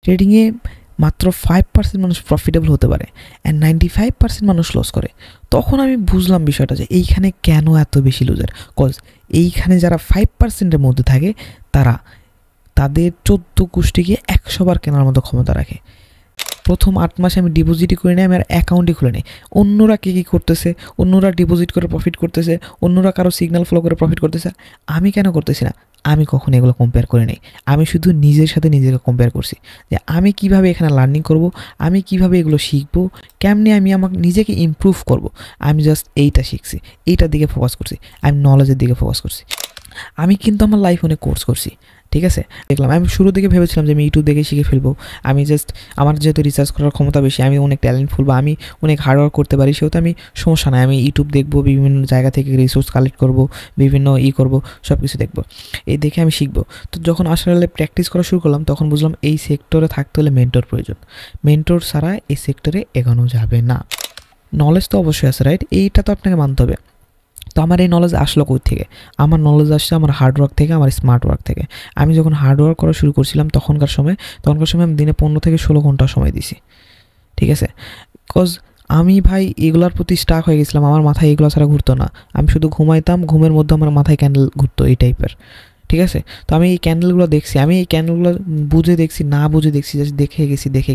ট্রেডিংয়ে মাত্র 5% মানুষ প্রফিটেবল হতে পারে অ্যান্ড 95% মানুষ লস করে। তখন আমি বুঝলাম বিষয়টা যে এইখানে কেন এত বেশি লুজার। কজ এইখানে যারা 5%-এর মধ্যে থাকে তাদের 14 গোষ্ঠীকে 100 বার কেনার মতো ক্ষমতা রাখে। প্রথম 8 মাসে আমি ডিপোজিটই করে নিই, আমি আর অ্যাকাউন্টই খুলে নিই। অন্যরা কী করতেছে, অন্যরা ডিপোজিট করে প্রফিট করতেছে, অন্যরা কারো সিগন্যাল ফলো করে প্রফিট করতেছে, আমি কেন করতেছি না? আমি কখনো এগুলো কম্পেয়ার করে নিই। আমি শুধু নিজের সাথে নিজেকে কম্পেয়ার করছি যে আমি কিভাবে এখানে লার্নিং করব, আমি কিভাবে এগুলো শিখবো, কেমনে আমি আমাকে নিজেকে ইমপ্রুভ করব। আমি জাস্ট এইটা শিখছি, এইটার দিকে ফোকাস করছি, আমি নলেজের দিকে ফোকাস করছি। আমি কিন্তু আমার লাইফ অনেক কোর্স করছি, ঠিক আছে। দেখলাম আমি শুরু থেকে ভেবেছিলাম যে আমি ইউটিউব দেখে শিখে ফেলবো। আমি জাস্ট আমার যেহেতু রিসার্চ করার ক্ষমতা বেশি, আমি অনেক ট্যালেন্টফুল বা আমি অনেক হার্ডওয়ার্ক করতে পারি, সেহেতু আমি সমস্যা নাই, আমি ইউটিউব দেখবো, বিভিন্ন জায়গা থেকে রিসোর্স কালেক্ট করব, বিভিন্ন করব, সব কিছু দেখবো, এই দেখে আমি শিখবো। তো যখন আসলে প্র্যাকটিস করা শুরু করলাম তখন বুঝলাম এই সেক্টরে থাকতে হলে মেন্টর প্রয়োজন। মেন্টর ছাড়া এই সেক্টরে এগোনো যাবে না। নলেজ তো অবশ্যই আছে, রাইট? এইটা তো আপনাকে মানতে হবে। তো আমার এই নলেজ আসলো কই থেকে? আমার নলেজ আসছে আমার হার্ডওয়ার্ক থেকে, আমার স্মার্ট ওয়ার্ক থেকে। আমি যখন হার্ডওয়ার্ক করা শুরু করছিলাম তখনকার সময় আমি দিনে 15 থেকে 16 ঘন্টা সময় দিছি, ঠিক আছে। বিকজ আমি ভাই এগুলোর প্রতি স্টাক হয়ে গেছিলাম, আমার মাথায় এগুলো ছাড়া ঘুরতো না। আমি শুধু ঘুমাইতাম, ঘুমের মধ্যে আমার মাথায় ক্যান্ডেল ঘুরতো, এই টাইপের, ঠিক আছে। তো আমি এই ক্যান্ডেলগুলো দেখছি, আমি এই ক্যান্ডেলগুলো বুঝে দেখছি, না বুঝে দেখছি, জাস্ট দেখে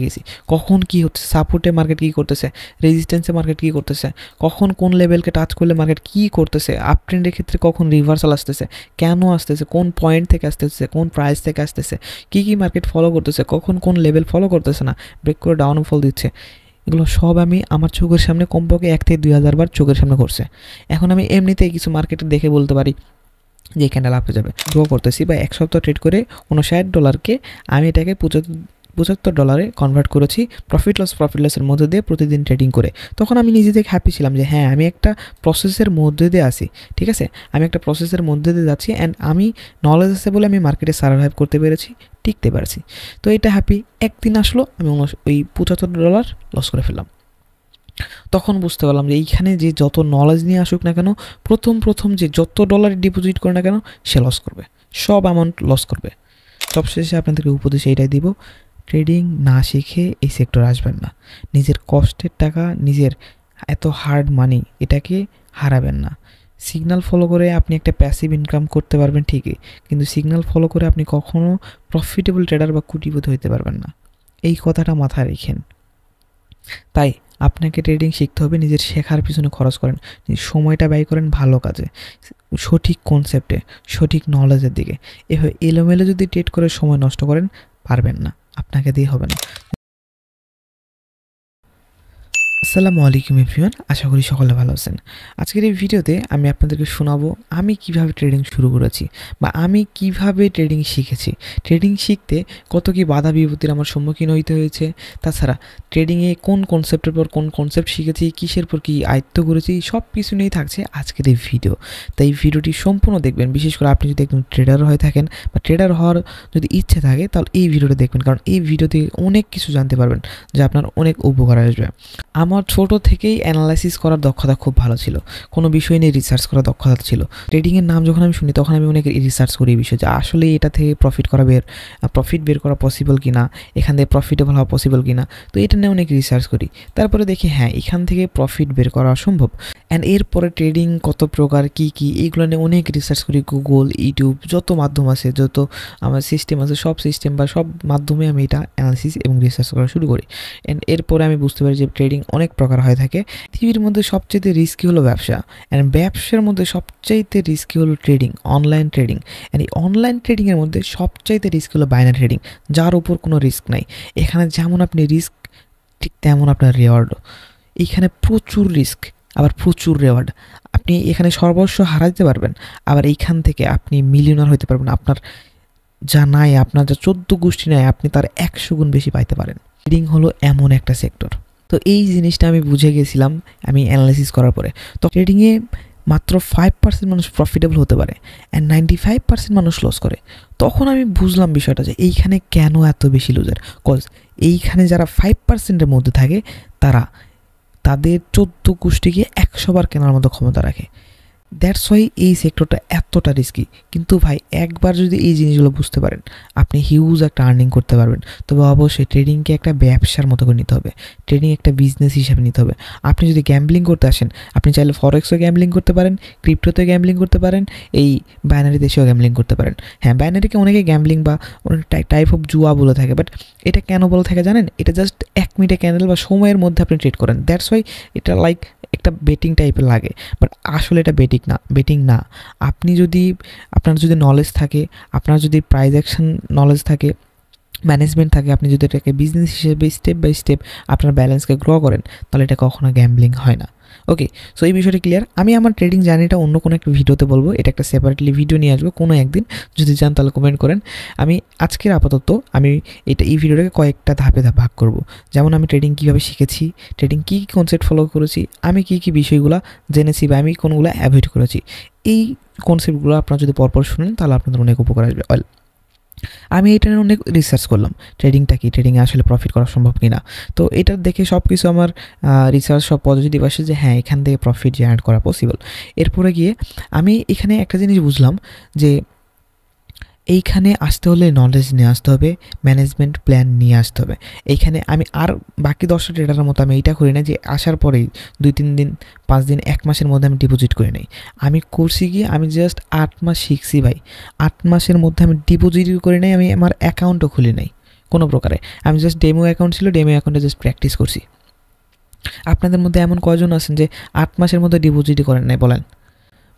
গেছি কখন কি হচ্ছে, সাপোর্টে মার্কেট কী করতেছে, রেজিস্ট্যান্সে মার্কেট কী করতেছে, কখন কোন লেভেলকে টাচ করলে মার্কেট কী করতেছে, আপ ট্রেন্ডের ক্ষেত্রে কখন রিভার্সাল আসতেছে, কেন আসতেছে, কোন পয়েন্ট থেকে আসতেছে, কোন প্রাইস থেকে আসতেছে, কী মার্কেট ফলো করতেছে, কখন কোন লেভেল ফলো করতেছে না, ব্রেক করে ডাউনফল দিচ্ছে। এগুলো সব আমি আমার চোখের সামনে কমপক্ষে 1 থেকে 2000 বার চোখের সামনে করছে। এখন আমি এমনিতেই কিছু মার্কেটে দেখে বলতে পারি যে ক্যান্ডেল আপে যাবে, ড্র করতেছি বা 1 সপ্তাহ ট্রেড করে $59 আমি এটাকে $75 কনভার্ট করেছি প্রফিট লসের মধ্যে দিয়ে প্রতিদিন ট্রেডিং করে। তখন আমি নিজে থেকে হ্যাপি ছিলাম যে হ্যাঁ আমি একটা প্রসেসের মধ্যে দিয়ে আসি, ঠিক আছে, আমি একটা প্রসেসের মধ্যে দিয়ে যাচ্ছি অ্যান্ড আমি নলেজ আছে বলে আমি মার্কেটে সার্ভাইভ করতে পেরেছি, টিকতে পারছি। তো এটা হ্যাপি। একদিন আসলো আমি ওই $75 লস করে ফেললাম। তখন বুঝতে পারলাম যে এইখানে যে যত নলেজ নিয়ে আসুক না কেন, প্রথম যে যত ডলার ডিপোজিট করে না কেন সে লস করবে, সব অ্যামাউন্ট লস করবে। সবশেষে আপনাদেরকে উপদেশ এইটাই দিব, ট্রেডিং না শিখে এই সেক্টরে আসবেন না। নিজের কষ্টের টাকা, নিজের এত হার্ড মানি, এটাকে হারাবেন না। সিগন্যাল ফলো করে আপনি একটা প্যাসিভ ইনকাম করতে পারবেন ঠিকই, কিন্তু সিগন্যাল ফলো করে আপনি কখনও প্রফিটেবল ট্রেডার বা কোটিপতি হতে পারবেন না। এই কথাটা মাথায় রেখেন। তাই আপনাকে ট্রেডিং শিখতে হবে, নিজের শেখার পিছনে খরচ করেন, সময়টা ব্যয় করেন ভালো কাজে, সঠিক কনসেপ্টে, সঠিক নলেজের দিকে। এভাবে এলোমেলো যদি ট্রেড করে সময় নষ্ট করেন পারবেন না, আপনাকে দিয়ে হবে না। আসসালামু আলাইকুম এভরিওয়ান, আশা করি সকলে ভালো আছেন। আজকের এই ভিডিওতে আমি আপনাদেরকে শোনাবো আমি কিভাবে ট্রেডিং শুরু করেছি বা আমি কিভাবে ট্রেডিং শিখেছি, ট্রেডিং শিখতে কত কি বাধা বিপত্তির আমার সম্মুখীন হইতে হয়েছে, তাছাড়া ট্রেডিংয়ে কোন কনসেপ্টের পর কোন কনসেপ্ট শিখেছি, কিসের পর কী আয়ত্ত করেছি, সব কিছু নিয়েই থাকছে আজকের এই ভিডিও। তাই এই ভিডিওটি সম্পূর্ণ দেখবেন, বিশেষ করে আপনি যদি একদম ট্রেডার হয়ে থাকেন বা ট্রেডার হওয়ার যদি ইচ্ছে থাকে তাহলে এই ভিডিওটা দেখবেন, কারণ এই ভিডিও থেকে অনেক কিছু জানতে পারবেন যা আপনার অনেক উপকার আসবে। আমার ছোট থেকেই অ্যানালাইসিস করার দক্ষতা খুব ভালো ছিল, কোনো বিষয় নিয়ে রিসার্চ করার দক্ষতা ছিল। ট্রেডিংয়ের নাম যখন আমি শুনি তখন আমি অনেক রিসার্চ করি এই বিষয়ে যে আসলে এটা থেকে প্রফিট বের করা পসিবল কি না, এখান থেকে প্রফিটেবল হওয়া পসিবল কি না। তো এটা নিয়ে অনেক রিসার্চ করি, তারপরে দেখি হ্যাঁ এখান থেকে প্রফিট বের করা সম্ভব। অ্যান্ড এরপরে ট্রেডিং কত প্রকার, কী এইগুলো নিয়ে অনেক রিসার্চ করি, গুগল, ইউটিউব, যত মাধ্যম আছে, যত আমার সিস্টেম আছে, সব সিস্টেম বা সব মাধ্যমে আমি এটা অ্যানালাইসিস এবং রিসার্চ করা শুরু করি। অ্যান্ড এরপরে আমি বুঝতে পারি যে ট্রেডিং অনেক প্রকার হয়ে থাকে। পৃথিবীর মধ্যে সবচেয়ে রিস্কি হলো ব্যবসা, অ্যান্ড ব্যবসার মধ্যে সবচাইতে রিস্কি হলো ট্রেডিং, অনলাইন ট্রেডিং। অ্যান্ড এই অনলাইন ট্রেডিংয়ের মধ্যে সবচাইতে রিস্ক হলো বাইনারি ট্রেডিং, যার উপর কোনো রিস্ক নাই। এখানে যেমন আপনি রিস্ক ঠিক তেমন আপনার রেওয়ার্ডও। এইখানে প্রচুর রিস্ক আবার প্রচুর রেওয়ার্ড। আপনি এখানে সর্বস্ব হারাতে পারবেন, আবার এইখান থেকে আপনি মিলিয়নার হতে পারবেন। আপনার যা নাই, আপনার যা 14 গোষ্ঠী নাই, আপনি তার 100 গুণ বেশি পাইতে পারেন। ট্রেডিং হলো এমন একটা সেক্টর। তো এই জিনিসটা আমি বুঝে গেছিলাম আমি অ্যানালাইসিস করার পরে। তো ট্রেডিংয়ে মাত্র 5% মানুষ প্রফিটেবল হতে পারে অ্যান্ড 95% মানুষ লস করে। তখন আমি বুঝলাম বিষয়টা যে এইখানে কেন এত বেশি লুজার। কজ এইখানে যারা 5%-এর মধ্যে থাকে তাদের 14 গোষ্ঠীকে 100 বার কেনার মতো ক্ষমতা রাখে। দ্যাটস ওয়াই এই সেক্টরটা এতটা রিস্কি। কিন্তু ভাই একবার যদি এই জিনিসগুলো বুঝতে পারেন, আপনি হিউজ একটা আর্নিং করতে পারবেন। তবে অবশ্যই ট্রেডিংকে একটা ব্যবসার মতো করে নিতে হবে, ট্রেডিং একটা বিজনেস হিসাবে নিতে হবে। আপনি যদি গ্যাম্বলিং করতে আসেন, আপনি চাইলে ফরেক্সও গ্যাম্বলিং করতে পারেন, ক্রিপ্টোতে গ্যাম্বলিং করতে পারেন, এই বাইনারি দেশেও গ্যাম্বলিং করতে পারেন। হ্যাঁ, বাইনারিকে অনেকে গ্যাম্বলিং বা অনেক টাইপ অফ জুয়া বলে থাকে, বাট এটা কেন বলে থাকে জানেন? এটা জাস্ট 1 মিনিটে ক্যান্ডেল বা সময়ের মধ্যে আপনি ট্রেড করেন, দ্যাটস ওয়াই এটা লাইক একটা বেটিং টাইপের লাগে। বাট আসলে এটা বেটিং না। আপনি যদি, আপনার যদি নলেজ থাকে, আপনার যদি প্রাইস অ্যাকশন নলেজ থাকে, ম্যানেজমেন্ট থাকে, আপনি যদি এটাকে বিজনেস হিসেবে স্টেপ বাই স্টেপ আপনার ব্যালেন্সকে গ্রো করেন, তাহলে এটা কখনো গ্যাম্বলিং হয় না। ওকে, সো এই বিষয়টা ক্লিয়ার। আমি আমার ট্রেডিং জার্নিটা অন্য কোনো একটা ভিডিওতে বলবো, এটা একটা সেপারেটলি ভিডিও নিয়ে আসবো কোনো একদিন, যদি চান তাহলে কমেন্ট করেন। আমি আজকের আপাতত এই ভিডিওটাকে কয়েকটা ধাপে ভাগ করব। যেমন আমি ট্রেডিং কীভাবে শিখেছি, ট্রেডিং কী কী কনসেপ্ট ফলো করেছি, আমি কী কী বিষয়গুলো জেনেছি বা আমি কোনগুলো অ্যাভয়েড করেছি। এই কনসেপ্টগুলো আপনারা যদি পরপর শুনেন তাহলে আপনাদের অনেক উপকার আসবে। আমি এটা নিয়ে অনেক রিসার্চ করলাম, ট্রেডিংটা কি, ট্রেডিংয়ে আসলে প্রফিট করা সম্ভব কি না। তো এটা দেখে সব কিছু আমার রিসার্চ সব পজিটিভ আসে যে হ্যাঁ, এখান থেকে প্রফিট জেনারেট করা পসিবল। এরপরে গিয়ে আমি এখানে একটা জিনিস বুঝলাম যে এইখানে আসতে হলে নলেজ নিয়ে আসতে হবে, ম্যানেজমেন্ট প্ল্যান নিয়ে আসতে হবে। এইখানে আমি আর বাকি 10টা ট্রেডারের মতো আমি এইটা করি না যে আসার পরেই 2-3 দিন 5 দিন 1 মাসের মধ্যে আমি ডিপোজিট করে নিই। আমি করছি কি, আমি জাস্ট 8 মাস শিখছি ভাই। 8 মাসের মধ্যে আমি ডিপোজিট করে নেই, আমি আমার অ্যাকাউন্টও খুলি নাই কোনো প্রকারে। আমি জাস্ট ডেমো অ্যাকাউন্ট ছিল, ডেমো অ্যাকাউন্টে জাস্ট প্র্যাকটিস করছি। আপনাদের মধ্যে এমন কয়জন আছেন যে 8 মাসের মধ্যে ডিপোজিটই করেন নাই বলেন?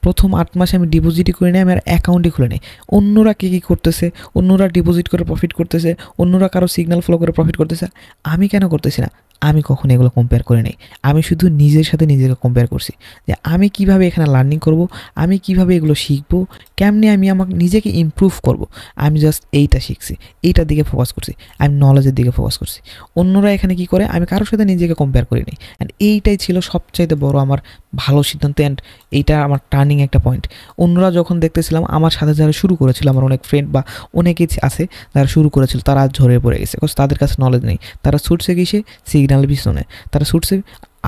প্রথম 8 মাসে আমি ডিপোজিটই করে নিই, আমি আর অ্যাকাউন্টই খুলে নিই। অন্যরা কী কী করতেছে, অন্যরা ডিপোজিট করে প্রফিট করতেছে, অন্যরা কারো সিগন্যাল ফলো করে প্রফিট করতেছে, আমি কেন করতেছি না? আমি কখনো এগুলো কম্পেয়ার করে নিই। আমি শুধু নিজের সাথে নিজেকে কম্পেয়ার করছি যে আমি কিভাবে এখানে লার্নিং করব, আমি কিভাবে এগুলো শিখবো, কেমনে আমি আমাকে নিজেকে ইমপ্রুভ করব। আমি জাস্ট এইটা শিখছি, এইটার দিকে ফোকাস করছি, আমি নলেজের দিকে ফোকাস করছি। অন্যরা এখানে কি করে, আমি কারোর সাথে নিজেকে কম্পেয়ার করিনি। অ্যান্ড এইটাই ছিল সবচাইতে বড় আমার ভালো সিদ্ধান্ত, অ্যান্ড এইটা আমার টার্নিং একটা পয়েন্ট। অন্যরা যখন দেখতেছিলাম আমার সাথে যারা শুরু করেছিল, আমার অনেক ফ্রেন্ড বা অনেকেই আছে যারা শুরু করেছিল, তারা আজ ঝরে পড়ে গেছে, বিকজ তাদের কাছে নলেজ নেই। তারা ছুটছে কিসে? সিগন্যাল পিছনে। তারা ছুটছে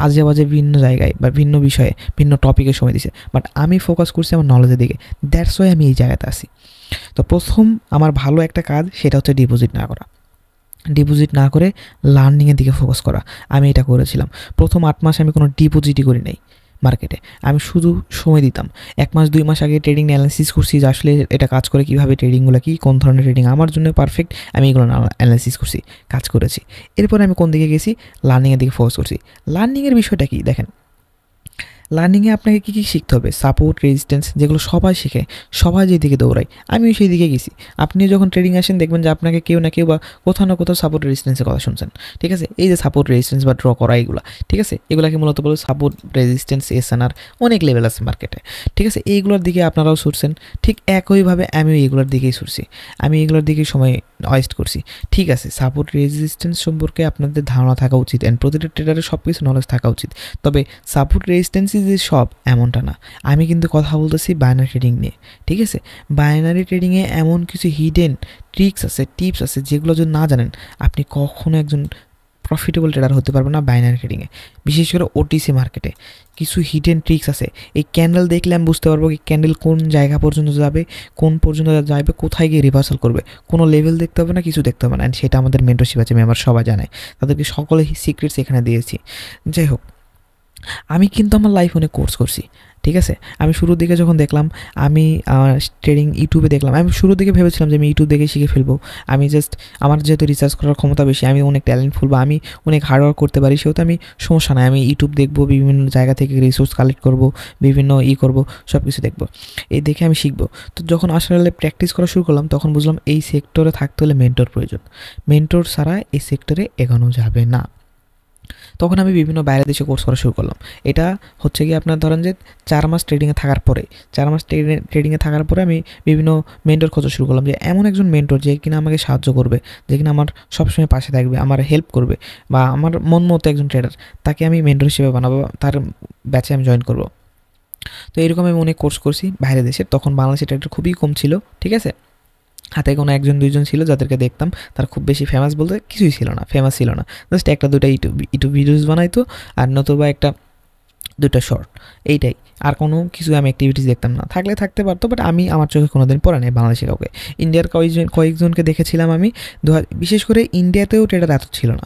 আজে বাজে ভিন্ন জায়গায় বা ভিন্ন বিষয়ে, ভিন্ন টপিকে সময় দিছে। বাট আমি ফোকাস করছি আমার নলেজের দিকে, দ্যাটস ওয়াই আমি এই জায়গাতে আসি। তো প্রথম আমার ভালো একটা কাজ, সেটা হচ্ছে ডিপোজিট না করা। ডিপোজিট না করে লার্নিংয়ের দিকে ফোকাস করা। আমি এটা করেছিলাম। প্রথম 8 মাস আমি কোনো ডিপোজিটই করি নাই মার্কেটে। আমি শুধু সময় দিতাম। 1 মাস 2 মাস আগে ট্রেডিং অ্যানালিসিস করছি যে আসলে এটা কাজ করে কীভাবে, ট্রেডিংগুলো কী, কোন ধরনের ট্রেডিং আমার জন্য পারফেক্ট, আমি এগুলো অ্যানালিসিস করছি, কাজ করেছি। এরপরে আমি কোন দিকে গেছি? লার্নিংয়ের দিকে ফোকাস করছি। লার্নিংয়ের বিষয়টা কি দেখেন, লার্নিংয়ে আপনাকে কী কী শিখতে হবে? সাপোর্ট, রেজিস্ট্যান্স, যেগুলো সবাই শেখে, সবাই যেদিকে দৌড়ায়, আমিও সেই দিকে গেছি। আপনিও যখন ট্রেডিং আসেন দেখবেন যে আপনাকে কেউ না কেউ বা কোথাও না কোথাও সাপোর্ট রেজিস্ট্যান্সের কথা শুনছেন, ঠিক আছে? এই যে সাপোর্ট রেজিস্ট্যান্স বা ড্র করা, এগুলো ঠিক আছে, এগুলোকে মূলত বলে সাপোর্ট রেজিস্ট্যান্স, এসএনআর, অনেক লেভেল আছে মার্কেটে, ঠিক আছে? এইগুলোর দিকে আপনারাও ছুটছেন, ঠিক একইভাবে আমিও এইগুলোর দিকেই ছুটছি। আমি এগুলোর দিকেই সময় ওয়েস্ট করছি, ঠিক আছে? সাপোর্ট রেজিস্ট্যান্স সম্পর্কে আপনাদের ধারণা থাকা উচিত, অ্যান্ড প্রতিটা ট্রেডারের সব কিছু নলেজ থাকা উচিত। তবে সাপোর্ট রেজিস্ট্যান্স যে সব এমনটা না। আমি কিন্তু কথা বলতেছি বাইনারি ট্রেডিং নিয়ে, ঠিক আছে? বাইনারি ট্রেডিংয়ে এমন কিছু হিডেন ট্রিক্স আছে, টিপস আছে, যেগুলো যদি না জানেন আপনি কখনো একজন প্রফিটেবল ট্রেডার হতে পারবেন না বাইনারি ট্রেডিংয়ে। বিশেষ করে ওটিসি মার্কেটে কিছু হিডেন ট্রিক্স আছে। এই ক্যান্ডেল দেখলে আমি বুঝতে পারবো কি ক্যান্ডেল কোন জায়গা পর্যন্ত যাবে, কোন পর্যন্ত যাবে, কোথায় গিয়ে রিভার্সাল করবে। কোনো লেভেল দেখতে হবে না, কিছু দেখতে হবে না। অ্যান্ড সেটা আমাদের মেন্টরশিপ আছে, মেম্বার সবাই জানে, তাদেরকে সকলে সিক্রেটস এখানে দিয়েছি। যাই হোক, আমি কিন্তু আমার লাইফ অনেক কোর্স করছি, ঠিক আছে? আমি শুরুর দিকে যখন দেখলাম, আমি ট্রেডিং ইউটিউবে দেখলাম, আমি শুরুর দিকে ভেবেছিলাম যে আমি ইউটিউব দেখে শিখে ফেলবো। আমি জাস্ট, আমার যেহেতু রিসার্চ করার ক্ষমতা বেশি, আমি অনেক ট্যালেন্টফুল বা আমি অনেক হার্ডওয়ার্ক করতে পারি, সেহেতু আমি সমস্যা নাই, আমি ইউটিউব দেখবো, বিভিন্ন জায়গা থেকে রিসোর্স কালেক্ট করব, বিভিন্ন করব, সব কিছু দেখবো, এই দেখে আমি শিখবো। তো যখন আসলে প্র্যাকটিস করা শুরু করলাম, তখন বুঝলাম এই সেক্টরে থাকতে হলে মেন্টর প্রয়োজন। মেন্টর ছাড়া এই সেক্টরে এগোনো যাবে না। তখন আমি বিভিন্ন বাইরের দেশে কোর্স করা শুরু করলাম। এটা হচ্ছে কি, আপনার ধরেন যে 4 মাস ট্রেডিংয়ে থাকার পরে, 4 মাস ট্রেডিংয়ে থাকার পরে আমি বিভিন্ন মেন্টর খোঁজা শুরু করলাম, যে এমন একজন মেন্টর যে কিনা আমাকে সাহায্য করবে, যে কিনা আমার সবসময় পাশে থাকবে, আমার হেল্প করবে, বা আমার মন মতো একজন ট্রেডার, তাকে আমি মেন্টর হিসেবে বানাবো, তার ব্যাচে আমি জয়েন করব। তো এরকম আমি অনেক কোর্স করছি বাইরের দেশে। তখন বাংলাদেশে ট্রেডার খুবই কম ছিল, ঠিক আছে? হাতে কোনো 1-2 জন ছিল যাদেরকে দেখতাম, তারা খুব বেশি ফেমাস বলতে কিছুই ছিল না, ফেমাস ছিল না, জাস্ট 1-2টা ইউটিউব ভিডিওস বানাইতো, আর নতুবা একটা দুটো শর্ট, এইটাই। আর কোনো কিছু আমি অ্যাক্টিভিটিস দেখতাম না, থাকলে থাকতে পারতো, বাট আমি আমার চোখে কোনো দিন পড়ে নাই বাংলাদেশে কাউকে। ইন্ডিয়ার কয়েকজনকে দেখেছিলাম আমি, বিশেষ করে ইন্ডিয়াতেও ট্রেডার এত ছিল না,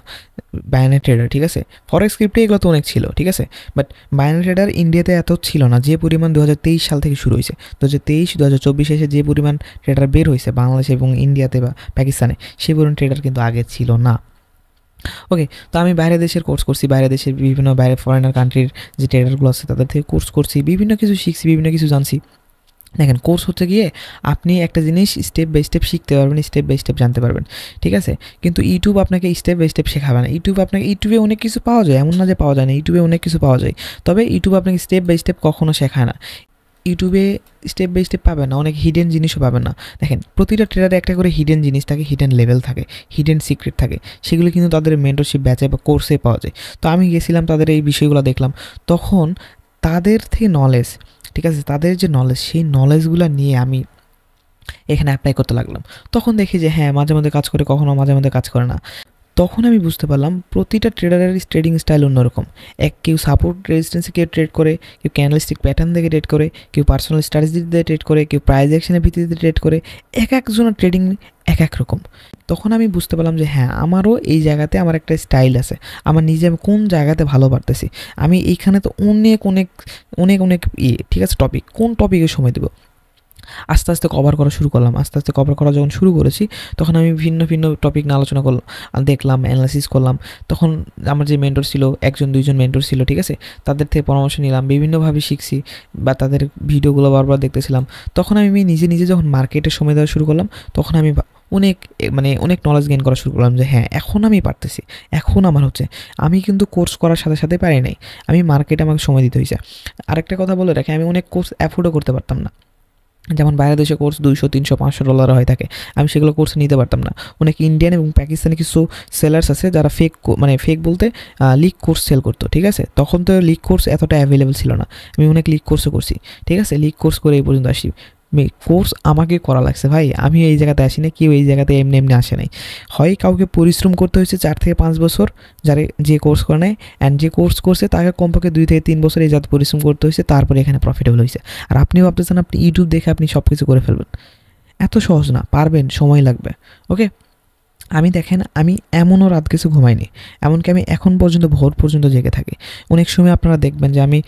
বাইনারি ট্রেডার, ঠিক আছে। ফরেক্স ক্রিপ্টো এগুলো তো অনেক ছিল, ঠিক আছে, বাট বাইনারি ট্রেডার ইন্ডিয়াতে এত ছিল না। যে পরিমাণ 2023 সাল থেকে শুরু হয়েছে, 2023-2024 এসে যে পরিমাণ ট্রেডার বের হয়েছে বাংলাদেশে এবং ইন্ডিয়াতে বা পাকিস্তানে, সেই পরিমাণ ট্রেডার কিন্তু আগে ছিল না। ওকে, তো আমি বাইরের দেশের কোর্স করছি, বাইরের দেশের বিভিন্ন বাইরে ফরেনার কান্ট্রির যে ট্রেডারগুলো আছে তাদের থেকে কোর্স করছি, বিভিন্ন কিছু শিখছি, বিভিন্ন কিছু জানছি। দেখেন, কোর্স হচ্ছে গিয়ে আপনি একটা জিনিস স্টেপ বাই স্টেপ শিখতে পারবেন, স্টেপ বাই স্টেপ জানতে পারবেন, ঠিক আছে। কিন্তু ইউটিউব আপনাকে স্টেপ বাই স্টেপ শেখাবে না। ইউটিউবে অনেক কিছু পাওয়া যায়, এমন না যে পাওয়া যায় না, ইউটিউবে অনেক কিছু পাওয়া যায়, তবে ইউটিউব আপনাকে স্টেপ বাই স্টেপ কখনো শেখায় না। ইউটিউবে স্টেপ বাই স্টেপ পাবেন না, অনেক হিডেন জিনিসও পাবেন না। দেখেন, প্রতিটা ট্রেডারে একটা করে হিডেন জিনিস থাকে, হিডেন লেভেল থাকে, হিডেন সিক্রেট থাকে, সেগুলো কিন্তু তাদের মেন্টরশিপ ব্যাচে বা কোর্সে পাওয়া যায়। তো আমি গেছিলাম, তাদের এই বিষয়গুলো দেখলাম, তখন তাদের থেকে নলেজ, ঠিক আছে, তাদের যে নলেজ, সেই নলেজগুলো নিয়ে আমি এখানে অ্যাপ্লাই করতে লাগলাম। তখন দেখি যে হ্যাঁ, মাঝে মধ্যে কাজ করে, কখনো মাঝে মধ্যে কাজ করে না। তখন আমি বুঝতে পারলাম প্রতিটা ট্রেডারের ট্রেডিং স্টাইল অন্যরকম। কেউ সাপোর্ট রেজিস্ট্যান্সে কেউ ট্রেড করে, কেউ ক্যান্ডেলস্টিক প্যাটার্ন দেখে ট্রেড করে, কেউ পার্সোনাল স্ট্র্যাটেজি দিয়ে ট্রেড করে, কেউ প্রাইস অ্যাকশনের ভিত্তিতে ট্রেড করে। একজনের ট্রেডিং এক রকম। তখন আমি বুঝতে পারলাম যে হ্যাঁ, আমারও এই জায়গাতে আমার একটা স্টাইল আছে, আমার নিজে আমি কোন জায়গাতে ভালো পারতেছি। আমি এইখানে তো অনেক অনেক অনেক অনেক ঠিক আছে, কোন টপিকে সময় দেবো, আস্তে আস্তে কভার করা শুরু করলাম। আস্তে আস্তে কভার করা যখন শুরু করেছি, তখন আমি ভিন্ন ভিন্ন টপিক নিয়ে আলোচনা করলাম, দেখলাম, অ্যানালাইসিস করলাম। তখন আমার যে মেন্টর ছিল, 1-2জন মেন্টর ছিল, ঠিক আছে, তাদের থেকে পরামর্শ নিলাম, বিভিন্নভাবে শিখছি বা তাদের ভিডিওগুলো বারবার দেখতেছিলাম। তখন আমি নিজে নিজে যখন মার্কেটে সময় দেওয়া শুরু করলাম, তখন আমি অনেক নলেজ গেইন করা শুরু করলাম যে হ্যাঁ, এখন আমি পারতেছি, এখন আমার হচ্ছে। আমি কিন্তু কোর্স করার সাথে সাথে পারি নাই, আমি মার্কেটে আমাকে সময় দিতে হয়েছে। আরেকটা কথা বলে রাখি, আমি অনেক কোর্স অ্যাফোর্ডও করতে পারতাম না। যেমন বাইরের দেশে কোর্স $200, $300, $500 হয়ে থাকে, আমি সেগুলো কোর্স নিতে পারতাম না। অনেক ইন্ডিয়ান এবং পাকিস্তানি কিছু সেলার্স আছে যারা ফেক বলতে লিগ কোর্স সেল করতো, ঠিক আছে। তখন তো লিগ কোর্স এতটা অ্যাভেলেবেল ছিল না, আমি অনেক লিগ কোর্সও করছি, ঠিক আছে। লিগ কোর্স করে এই পর্যন্ত আসি। কোর্স আমাকে করা লাগছে ভাই, আমি এই জায়গাতে আসি না, কেউ এই জায়গাতে এমনি এমনি আসে নাই। হয় কাউকে পরিশ্রম করতে হয়েছে 4 থেকে 5 বছর, যে কোর্স করে নেয়, অ্যান্ড যে কোর্স করছে তাকে কমপক্ষে 2 থেকে 3 বছর এই জাত পরিশ্রম করতে হয়েছে, তারপরে এখানে প্রফিটেবল হয়েছে। আর আপনিও ভাবতেছেন আপনি ইউটিউব দেখে আপনি সব কিছু করে ফেলবেন, এত সহজ না, পারবেন, সময় লাগবে। ওকে, দেখেন, আমি এমনও রাত কিছু ঘুমাইনি, এমনকি আমি এখন পর্যন্ত ভোর পর্যন্ত জেগে থাকি। অনেক সময় আপনারা দেখবেন যে আমি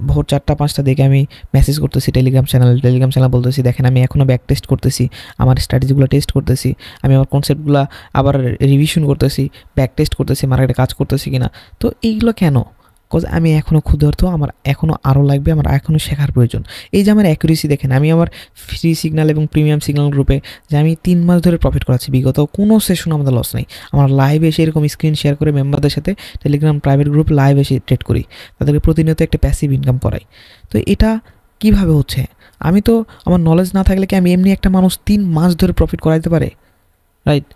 ভোর 4টা-5টা দিকে আমি মেসেজ করতেছি টেলিগ্রাম চ্যানেল বলতেছি দেখেন আমি এখনও ব্যাক টেস্ট করতেছি, আমার স্ট্র্যাটেজিগুলো টেস্ট করতেছি, আমি আমার কনসেপ্টগুলো আবার রিভিশন করতেছি, ব্যাক টেস্ট করতেছি, মার্কেটে কাজ করতেছি কিনা। তো এইগুলো কেন? বিকজ আমি এখনও ক্ষুধার্ত, আমার এখনও আরও লাগবে, আমার এখনও শেখার প্রয়োজন। এই যে আমার অ্যাকুরেসি দেখেন, আমি আমার ফ্রি সিগন্যাল এবং প্রিমিয়াম সিগন্যাল গ্রুপে যে আমি 3 মাস ধরে প্রফিট করাচ্ছি, বিগত কোনো সেশন আমাদের লস নেই। আমার লাইভে এসে এরকম স্ক্রিন শেয়ার করে মেম্বারদের সাথে টেলিগ্রাম প্রাইভেট গ্রুপ লাইভ এসে ট্রেড করি, তাদেরকে প্রতিনিয়ত একটা প্যাসিভ ইনকাম করাই। তো এটা কিভাবে হচ্ছে? আমি তো, আমার নলেজ না থাকলে কি আমি এমনি একটা মানুষ 3 মাস ধরে প্রফিট করাইতে পারে? রাইট,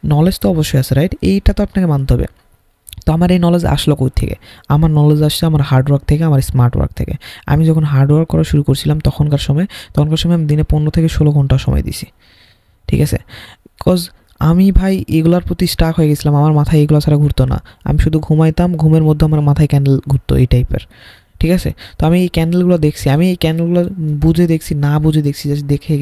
নলেজ তো অবশ্যই আছে, রাইট, এইটা তো আপনাকে মানতে হবে। তো আমার এই নলেজ আসলো কই থেকে? আমার নলেজ আসছে আমার হার্ডওয়ার্ক থেকে, আমার স্মার্ট ওয়ার্ক থেকে। আমি যখন হার্ডওয়ার্ক করা শুরু করছিলাম তখনকার সময় আমি দিনে 15 থেকে 16 ঘন্টা সময় দিছি, ঠিক আছে। বিকজ আমি ভাই এগুলার প্রতি স্টাক হয়ে গেছিলাম, আমার মাথায় এগুলো ছাড়া ঘুরতো না। আমি শুধু ঘুমাইতাম, ঘুমের মধ্যে আমার মাথায় ক্যান্ডেল ঘুরতো, এই টাইপের, ঠিক আছে। তো আমি এই ক্যান্ডেলগুলো দেখছি, আমি এই ক্যান্ডেলগুলো বুঝে দেখছি, না বুঝে দেখছি, জাস্ট দেখে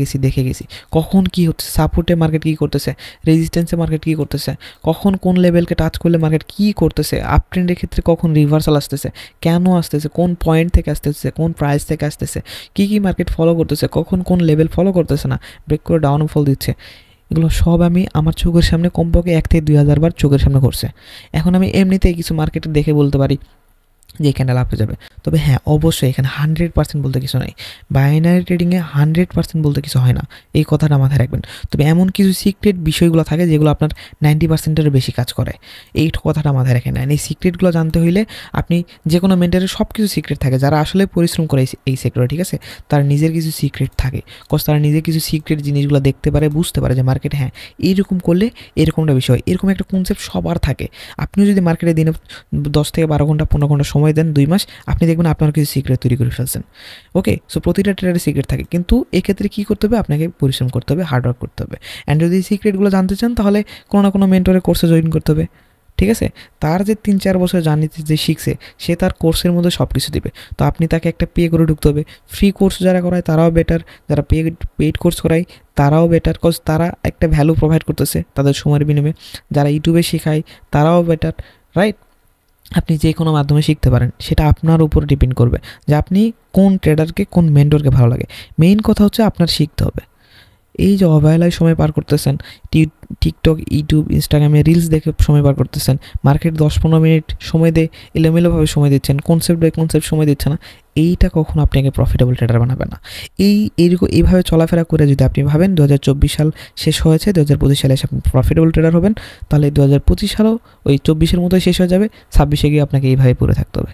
গেছি কখন কি হচ্ছে, সাপোর্টে মার্কেট কী করতেছে, রেজিস্ট্যান্সে মার্কেট কী করতেছে, কখন কোন লেভেলকে টাচ করলে মার্কেট কী করতেছে, আপ ট্রেন্ডের ক্ষেত্রে কখন রিভার্সাল আসতেছে, কেন আসতেছে, কোন পয়েন্ট থেকে আসতেছে, কোন প্রাইস থেকে আসতেছে, কী মার্কেট ফলো করতেছে, কখন কোন লেভেল ফলো করতেছে না, ব্রেক করে ডাউনফল দিচ্ছে। এগুলো সব আমি আমার চোখের সামনে কমপক্ষে 1 থেকে 2000 বার চোখের সামনে ঘটছে। এখন আমি এমনিতেই কিছু মার্কেটে দেখে বলতে পারি যে ক্যান্ডেল আপে যাবে। তবে হ্যাঁ, অবশ্যই এখানে 100% বলতে কিছু নাই, বাইনারি ট্রেডিংয়ে 100% বলতে কিছু হয় না, এই কথাটা মাথায় রাখবেন। তবে এমন কিছু সিক্রেট বিষয়গুলো থাকে যেগুলো আপনার 90%-এরও বেশি কাজ করে, এই কথাটা মাথায় রাখেন। না, এই সিক্রেটগুলো জানতে হইলে আপনি যে কোনো মেন্টরের সব কিছু সিক্রেট থাকে, যারা আসলে পরিশ্রম করে এই সেক্টরে, ঠিক আছে, তার নিজের কিছু সিক্রেট থাকে, কজ তারা নিজের কিছু সিক্রেট জিনিসগুলো দেখতে পারে, বুঝতে পারে যে মার্কেট হ্যাঁ এইরকম করলে এরকমটা বিষয়, এরকম একটা কনসেপ্ট সবার থাকে। আপনিও যদি মার্কেটে দিনে 10 থেকে 12 ঘন্টা 15 ঘন্টা সময় দেন 2 মাস, আপনি দেখবেন আপনার কিছু সিক্রেট তৈরি করে ফেলছেন। ওকে, সো প্রতিটা ট্রেডারের সিক্রেট থাকে, কিন্তু এক্ষেত্রে কী করতে হবে, আপনাকে পরিশ্রম করতে হবে, হার্ডওয়ার্ক করতে হবে। অ্যান্ড যদি এই সিক্রেটগুলো জানতে চান তাহলে কোনো না কোনো মেন্টরের কোর্সে জয়েন করতে হবে, ঠিক আছে? তার যে ৩-৪ বছর জার্নিতে যে শিখছে সে তার কোর্সের মধ্যে সব কিছু দিবে। তো আপনি তাকে একটা পে করে ঢুকতে হবে। ফ্রি কোর্স যারা করায় তারাও বেটার, যারা পেইড কোর্স করায় তারাও বেটার, কজ তারা একটা ভ্যালু প্রোভাইড করতেছে তাদের সময়ের বিনিময়ে। যারা ইউটিউবে শেখায় তারাও বেটার, রাইট? আপনি যে কোনো মাধ্যমে শিখতে পারেন, সেটা আপনার উপর ডিপেন্ড করবে যে আপনি কোন ট্রেডারকে, কোন মেন্টরকে ভালো লাগে। মেইন কথা হচ্ছে আপনার শিখতে হবে। এই যে অবহেলায় সময় পার করতেছেন, টিকটক, ইউটিউব, ইনস্টাগ্রামে রিলস দেখে সময় পার করতেছেন, মার্কেট 10-15 মিনিট সময় দিয়ে এলোমেলোভাবে সময় দিচ্ছেন, কনসেপ্ট বাই কনসেপ্ট সময় দিচ্ছে না, এইটা কখনো আপনাকে প্রফিটেবল ট্রেডার বানাবে না। এইভাবে চলাফেরা করে যদি আপনি ভাবেন 2024 সাল শেষ হয়েছে, 2025 সালে এসে আপনি প্রফিটেবল ট্রেডার হবেন, তাহলে 2025 সালও ওই 24-এর মতোই শেষ হয়ে যাবে, 26-এ গিয়ে আপনাকে এইভাবে পড়ে থাকতে হবে।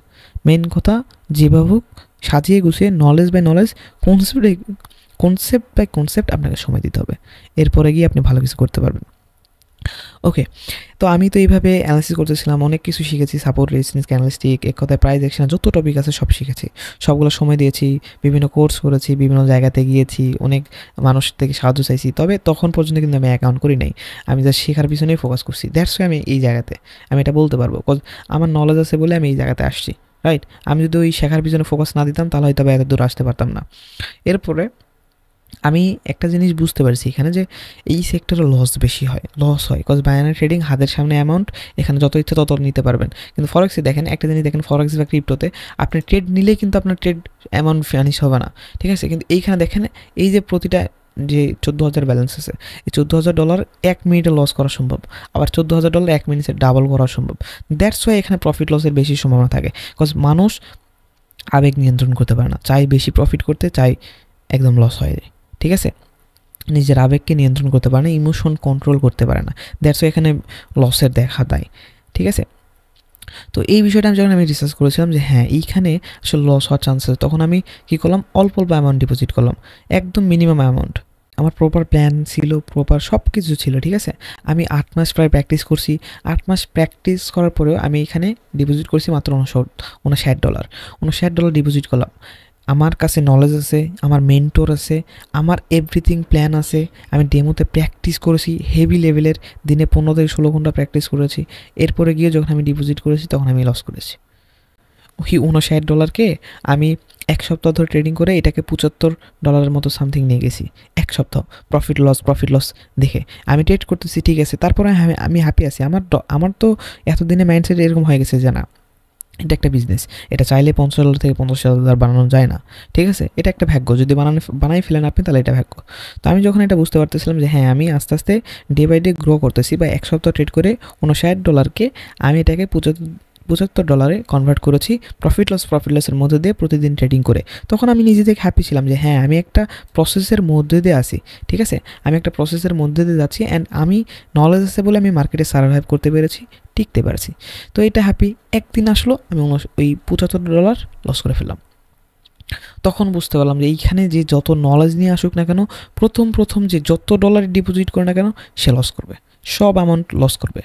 মেন কথা, যেভাবে হোক সাজিয়ে গুছিয়ে knowledge by knowledge, concept by concept আপনাকে সময় দিতে হবে। এরপরে গিয়ে আপনি ভালো কিছু করতে পারবেন। ওকে, তো আমি তো এইভাবে অ্যানালিসিস করতেছিলাম, অনেক কিছু শিখেছি, সাপোর্ট, রেজিস্ট্যান্স, ক্যান্ডেলস্টিক, এক কথায় প্রাইস অ্যাকশন, যত টপিক আছে সব শিখেছি, সবগুলো সময় দিয়েছি, বিভিন্ন কোর্স করেছি, বিভিন্ন জায়গাতে গিয়েছি, অনেক মানুষ থেকে সাহায্য চাইছি। তবে তখন পর্যন্ত কিন্তু আমি অ্যাকাউন্ট করি নাই, আমি জাস্ট শেখার পিছনেই ফোকাস করছি। দ্যাটস ওয়াই আমি এই জায়গাতে আমি এটা বলতে পারবো, কজ আমার নলেজ আছে বলে আমি এই জায়গাতে আসছি, রাইট? আমি যদি ওই শেখার পিছনে ফোকাস না দিতাম তাহলে হয়তো এত দূর আসতে পারতাম না। এরপরে আমি একটা জিনিস বুঝতে পারছি এখানে, যে এই সেক্টরে লস হয় কজ বাইনারি ট্রেডিং হাতের সামনে অ্যামাউন্ট, এখানে যত ইচ্ছা তত নিতে পারবেন। কিন্তু ফরেক্সে দেখেন, একটা জিনিস দেখেন, ফরেক্স বা ক্রিপ্টোতে আপনি ট্রেড নিলে কিন্তু আপনার ট্রেড অ্যামাউন্ট ফিনিশ হবে না, ঠিক আছে? কিন্তু এইখানে দেখেন, এই যে প্রতিটা যে $14,000 ব্যালেন্স আছে, এই $14,000 1 মিনিটে লস করা সম্ভব, আবার $14,000 1 মিনিটে ডাবল করা সম্ভব। দ্যাটস ওয়াই এখানে প্রফিট লসের বেশি সম্ভাবনা থাকে, কজ মানুষ আবেগ নিয়ন্ত্রণ করতে পারে না, চাই বেশি প্রফিট করতে, চাই একদম লস হয়ে যায়, ঠিক আছে? নিজের আবেগকে নিয়ন্ত্রণ করতে পারে না, ইমোশন কন্ট্রোল করতে পারে না, দ্যাটস এখানে লসের দেখা দেয়, ঠিক আছে? তো এই বিষয়টা যখন আমি রিসার্চ করেছিলাম যে হ্যাঁ এইখানে আসলে লস হওয়ার চান্সেস, তখন আমি কী করলাম, অল্প অল্প অ্যামাউন্ট ডিপোজিট করলাম, একদম মিনিমাম অ্যামাউন্ট। আমার প্রপার প্ল্যান ছিল, প্রপার সব কিছু ছিল, ঠিক আছে? আমি 8 মাস প্রায় প্র্যাকটিস করছি। 8 মাস প্র্যাকটিস করার পরেও আমি এখানে ডিপোজিট করছি মাত্র $59, $59 ডিপোজিট করলাম। আমার কাছে নলেজ আছে, আমার মেন্টর আছে, আমার এভরিথিং প্ল্যান আছে। আমি ডেমোতে প্র্যাকটিস করেছি হেভি লেভেলের, দিনে 15 থেকে 16 ঘন্টা প্র্যাকটিস করেছি। এরপরে গিয়ে যখন আমি ডিপোজিট করেছি তখন আমি লস করেছি। ওই $59কে আমি 1 সপ্তাহ ধরে ট্রেডিং করে এটাকে $75 মতো সামথিং নিয়ে গেছি। 1 সপ্তাহ প্রফিট লস দেখে আমি ট্রেড করতেছি, ঠিক আছে? তারপরে আমি হ্যাপি আছি। আমার তো এতদিনে মাইন্ডসেট এরকম হয়ে গেছে যে না, এটা একটা বিজনেস, এটা চাইলে $50 থেকে $50,000 বানানো যায় না, ঠিক আছে? এটা একটা ভাগ্য, যদি বানাই ফেলেন আপনি তাহলে এটা ভাগ্য। তো আমি যখন এটা বুঝতে পারতেছিলাম যে হ্যাঁ আমি আস্তে আস্তে ডে বাই ডে গ্রো করতেছি, বা 1 সপ্তাহ ট্রেড করে $59কে আমি এটাকে $75 কনভার্ট করেছি প্রফিট লসের মধ্যে দিয়ে প্রতিদিন ট্রেডিং করে। তখন আমি নিজে থেকে হ্যাপি ছিলাম যে হ্যাঁ আমি একটা প্রসেসের মধ্যে দিয়ে আসি, ঠিক আছে? আমি একটা প্রসেসের মধ্যে দিয়ে যাচ্ছি, অ্যান্ড আমি নলেজ আছে বলে আমি মার্কেটে সার্ভাইভ করতে পেরেছি, টিকতে পারছি। তো এটা হ্যাপি। একদিন আসলো আমি ওই $75 লস করে ফেললাম। তখন বুঝতে পারলাম যে এইখানে যে যত নলেজ নিয়ে আসুক না কেন, প্রথম যে যত ডলার ডিপোজিট করে না কেন সে লস করবে, সব অ্যামাউন্ট লস করবে।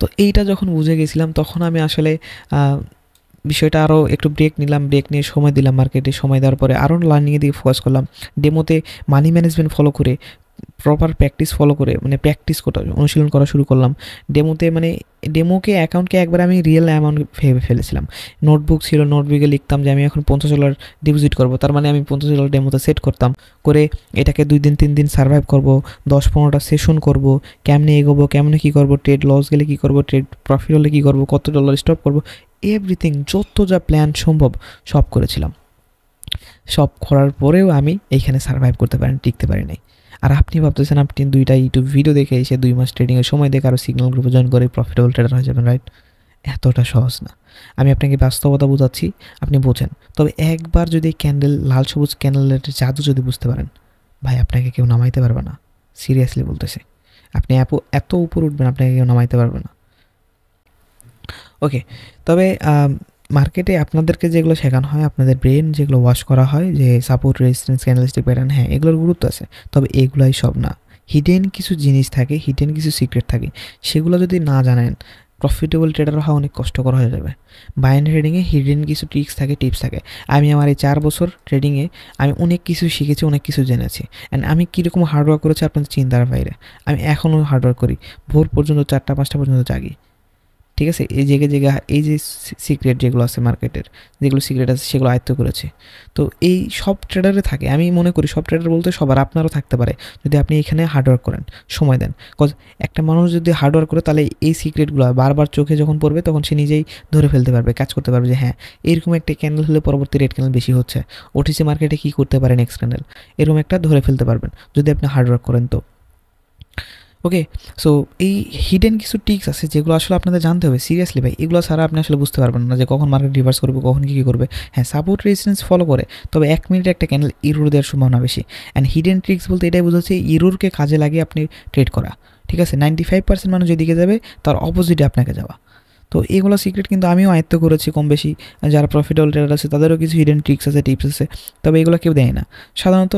তো এইটা যখন বুঝে গেছিলাম তখন আমি আসলে বিষয়টা আরও একটু ব্রেক নিয়ে সময় দিলাম, মার্কেটে সময় দেওয়ার পরে আরও লার্নিংয়ের দিকে ফোকাস করলাম। ডেমোতে মানি ম্যানেজমেন্ট ফলো করে, প্রপার প্র্যাকটিস ফলো করে, মানে অনুশীলন করা শুরু করলাম। ডেমোকে অ্যাকাউন্টকে একবার আমি রিয়েল অ্যামাউন্ট ভেবে ফেলেছিলাম। নোটবুক ছিল, নোটবুকে লিখতাম যে আমি এখন $50 ডিপোজিট করবো, তার মানে আমি $50 ডেমোতে সেট করতাম, করে এটাকে 2 দিন 3 দিন সার্ভাইভ করবো, 10-15টা সেশন করবো, কেমনে এগোবো, কেমনে কী করবো, ট্রেড লস গেলে কী করবো, ট্রেড প্রফিট হলে কী করবো, কত ডলার স্টপ করবো, এভরিথিং যত যা প্ল্যান সম্ভব সব করেছিলাম। সব করার পরেও আমি এইখানে সার্ভাইভ করতে টিকতে পারি নাই। আর আপনি ভাবতেছেন আপনি 2টা ইউটিউব ভিডিও দেখে এসে 2 মাস ট্রেডিংয়ের সময় দেখে আরও সিগন্যাল গ্রুপে জয়েন করে প্রফিটেবল ট্রেডার হয়ে যাবেন, রাইট? এতটা সহজ না। আমি আপনাকে বাস্তবতা বোঝাচ্ছি, আপনি বোঝেন। তবে একবার যদি লাল সবুজ ক্যান্ডেলের জাদু যদি বুঝতে পারেন, ভাই আপনাকে কেউ নামাইতে পারবে না। সিরিয়াসলি বলতেছে, আপনি এত উপর উঠবেন আপনাকে কেউ নামাইতে পারবে না। ওকে, তবে মার্কেটে আপনাদেরকে যেগুলো শেখানো হয়, আপনাদের ব্রেন যেগুলো ওয়াশ করা হয়, যে সাপোর্ট, রেজিস্ট্যান্স, ক্যান্ডেলস্টিক প্যাটার্ন, হ্যাঁ এগুলোর গুরুত্ব আছে, তবে এগুলাই সব না। হিডেন কিছু জিনিস থাকে, হিডেন কিছু সিক্রেট থাকে, সেগুলো যদি না জানেন প্রফিটেবল ট্রেডার হওয়া অনেক কষ্টকর হয়ে যাবে। বাইনারি ট্রেডিংয়ে হিডেন কিছু টিপস থাকে। আমি আমার এই 4 বছর ট্রেডিংয়ে আমি অনেক কিছু শিখেছি, অনেক কিছু জেনেছি, অ্যান্ড আমি কীরকম হার্ডওয়ার্ক করেছি আপনাদের চিন্তার বাইরে। আমি এখনও হার্ডওয়ার্ক করি, ভোর পর্যন্ত 4টা 5টা পর্যন্ত জাগি, ঠিক আছে, এই জায়গায় এই যে সিক্রেট যেগুলো আছে মার্কেটের, যেগুলো সিক্রেট আছে সেগুলো আয়ত্ত করেছে। তো এই সব ট্রেডারে থাকে, আমি মনে করি সব ট্রেডার বলতে সবার, আপনারও থাকতে পারে যদি আপনি এখানে হার্ডওয়ার্ক করেন, সময় দেন। কজ একটা মানুষ যদি হার্ডওয়ার্ক করে তাহলে এই সিক্রেটগুলো বারবার চোখে যখন পড়বে তখন সে নিজেই ধরে ফেলতে পারবে, কাজ করতে পারবে যে হ্যাঁ এরকম একটা ক্যান্ডেল হলে পরবর্তী রেড ক্যান্ডেল বেশি হচ্ছে, ওটিসি মার্কেটে কী করতে পারে নেক্সট ক্যান্ডেল, এরকম একটা ধরে ফেলতে পারবেন যদি আপনি হার্ডওয়ার্ক করেন। তো ওকে, সো এই হিডেন কিছু টিক্স আছে যেগুলো আসলে আপনাদের জানতে হবে সিরিয়াসলি ভাই, এগুলো ছাড়া আপনি আসলে বুঝতে পারবেন না যে কখন মার্কেট রিভার্স করবে, কখন কী করবে। হ্যাঁ, সাপোর্ট রেজিস্ট্যান্স ফলো করে, তবে 1 মিনিটে একটা ক্যান্ডেল ইরোর দেওয়ার সম্ভাবনা বেশি। অ্যান্ড হিডেন ট্রিক্স বলতে এটাই বোঝাচ্ছে ইরোরকে কাজে লাগিয়ে আপনি ট্রেড করা, ঠিক আছে। 95% মানুষ যেদিকে যাবে তার অপোজিটে আপনাকে যাওয়া। তো এগুলো সিক্রেট কিন্তু আমিও আয়ত্ত করেছি কম বেশি, যারা প্রফিটেবল ট্রেডার আছে তাদেরও কিছু হিডেন ট্রিক্স আছে, টিপস আছে, তবে এগুলো কেউ দেয় না সাধারণত,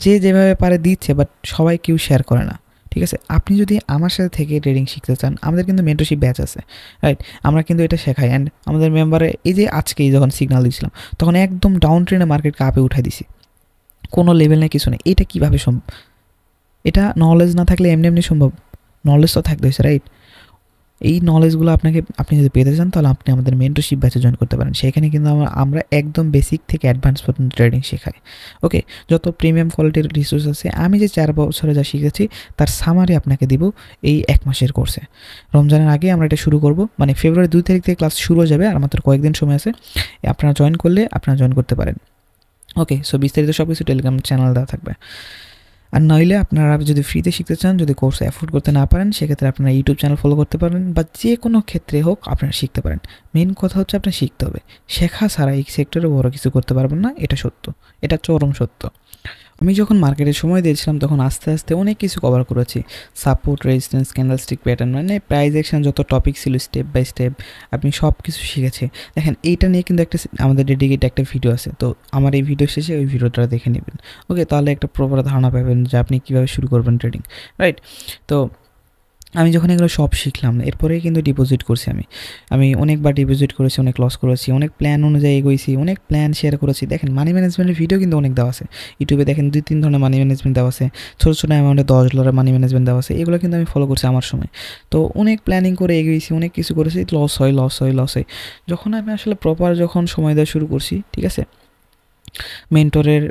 যে যেভাবে পারে দিচ্ছে, বাট সবাই কেউ শেয়ার করে না, ঠিক আছে। আপনি যদি আমার সাথে থেকে ট্রেডিং শিখতে চান, আমাদের কিন্তু মেন্টরশিপ ব্যাচ আছে, রাইট, আমরা কিন্তু এটা শেখাই। অ্যান্ড আমাদের মেম্বারে এই যে আজকেই যখন সিগন্যাল দিয়েছিলাম তখন একদম ডাউন ট্রেনে মার্কেটকে আপে উঠাই দিছি, কোনো লেভেল নেই, কিছু নেই। এটা কীভাবে সম্ভব? এটা নলেজ না থাকলে এমনি এমনি সম্ভব, নলেজ তো থাকতে হয়েছে, রাইট। এই নলেজগুলো আপনি যদি পেতে চান তাহলে আপনি আমাদের মেন্টরশিপ ব্যাচে জয়েন করতে পারেন। সেখানে কিন্তু আমরা একদম বেসিক থেকে অ্যাডভান্স পর্যন্ত ট্রেডিং শেখাই। ওকে, যত প্রিমিয়াম কোয়ালিটির রিসোর্স আছে, আমি যে 4 বছরে যা শিখেছি তার সামারি আপনাকে দিব এই 1 মাসের কোর্সে। রমজানের আগে আমরা এটা শুরু করব, মানে ফেব্রুয়ারি 2 তারিখ থেকে ক্লাস শুরু হয়ে যাবে, আর মাত্র কয়েকদিন সময় আছে। আপনারা জয়েন করলে আপনারা জয়েন করতে পারেন। ওকে, সো বিস্তারিত সব কিছু টেলিগ্রাম চ্যানেল দেওয়া থাকবে। আর নইলে আপনারা যদি ফ্রিতে শিখতে চান, যদি কোর্স অ্যাফোর্ড করতে না পারেন, সেক্ষেত্রে আপনারা ইউটিউব চ্যানেল ফলো করতে পারেন, বা যে কোনো ক্ষেত্রে হোক আপনারা শিখতে পারেন। মেন কথা হচ্ছে আপনার শিখতে হবে, শেখা ছাড়া এই সেক্টরে বড় কিছু করতে পারবেন না, এটা সত্য, এটা চরম সত্য। আমি যখন মার্কেটে সময় দিয়েছিলাম তখন আস্তে আস্তে অনেক কিছু কভার করেছি, সাপোর্ট, রেজিস্ট্যান্স, ক্যান্ডেলস্টিক প্যাটার্ন, মানে প্রাইস অ্যাকশন, যত টপিক ছিল স্টেপ বাই স্টেপ আপনি সব কিছু শিখেছি। দেখেন এইটা নিয়ে কিন্তু আমাদের ডেডিকেট একটা ভিডিও আছে, তো আমার এই ভিডিও শেষে ওই ভিডিওটা দেখে নেবেন। ওকে, তাহলে একটা প্রপার ধারণা পাবেন যে আপনি কীভাবে শুরু করবেন ট্রেডিং, রাইট। তো আমি যখন এগুলো সব শিখলাম এরপরেই কিন্তু ডিপোজিট করছি, আমি অনেকবার ডিপোজিট করেছি, অনেক লস করেছি, অনেক প্ল্যান অনুযায়ী এগোইছি, অনেক প্ল্যান শেয়ার করেছি। দেখেন মানি ম্যানেজমেন্টের ভিডিও কিন্তু অনেক দেওয়া আছে ইউটিউবে, দেখেন 2-3 ধরনের মানি ম্যানেজমেন্ট দেওয়া আছে, ছোটো ছোটো অ্যামাউন্টে $10 মানি ম্যানেজমেন্ট দেওয়া আছে, এগুলো কিন্তু আমি ফলো করছি আমার সময়। তো অনেক প্ল্যানিং করে এগিয়েছি, অনেক কিছু করেছি, লস হয়। যখন আমি আসলে প্রপার যখন সময় দেওয়া শুরু করছি, ঠিক আছে, মেন্টরের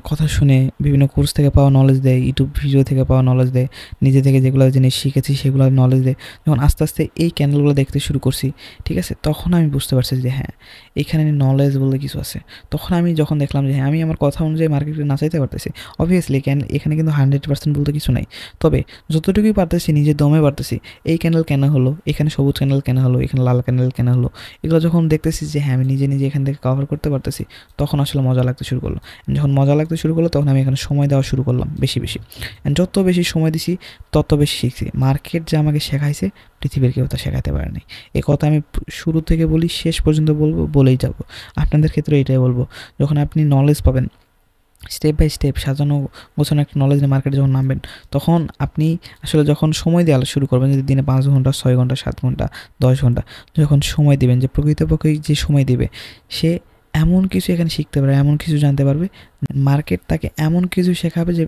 কথা শুনে, বিভিন্ন কোর্স থেকে পাওয়া নলেজ দেয়, ইউটিউব ভিডিও থেকে পাওয়া নলেজ দেয়, নিজে থেকে যেগুলো জিনিস শিখেছি সেগুলো নলেজ দেয়, যখন আস্তে আস্তে এই ক্যান্ডেলগুলো দেখতে শুরু করছি, ঠিক আছে, তখন আমি বুঝতে পারছি যে হ্যাঁ এখানে নলেজ বলতে কিছু আছে। তখন আমি যখন দেখলাম যে হ্যাঁ আমি আমার কথা অনুযায়ী মার্কেটে না চাইতে পারতেছি, অবভিয়াসলি এখানে কিন্তু 100% বলতে কিছু নাই, তবে যতটুকুই পারতেছি নিজের দমে পারতেছি। এই ক্যান্ডেল কেন হলো, এখানে সবুজ ক্যান্ডেল কেন হলো, এখানে লাল ক্যান্ডেল কেন হলো, এগুলো যখন দেখতেছি যে হ্যাঁ আমি নিজে এখান থেকে কভার করতে পারতেছি, তখন আসলে মজা লাগতে শুরু করলো। যখন মজা লাগতে শুরু করলো তখন আমি এখানে সময় দেওয়া শুরু করলাম বেশি। যত বেশি সময় দিছি তত বেশি শিখছি। মার্কেট যা আমাকে শেখাইছে পৃথিবীর কেউ তা শেখাতে পারেনি। এই কথা আমি শুরু থেকে বলি, শেষ পর্যন্ত বলেই যাব। আপনাদের ক্ষেত্রে এটাই বলবো, যখন আপনি নলেজ পাবেন স্টেপ বাই স্টেপ সাজানো গোছানো একটা নলেজ নিয়ে মার্কেটে যখন নামবেন, তখন আপনি আসলে যখন সময় দেওয়া শুরু করবেন, যদি দিনে 5 ঘন্টা, 6 ঘন্টা, 7 ঘন্টা, 10 ঘন্টা যখন সময় দিবেন, যে প্রকৃতপক্ষে যে সময় দিবে সে এমন কিছু এখানে শিখতে পারবে, এমন কিছু জানতে পারবে, মার্কেট তাকে এমন কিছু শেখাবে যে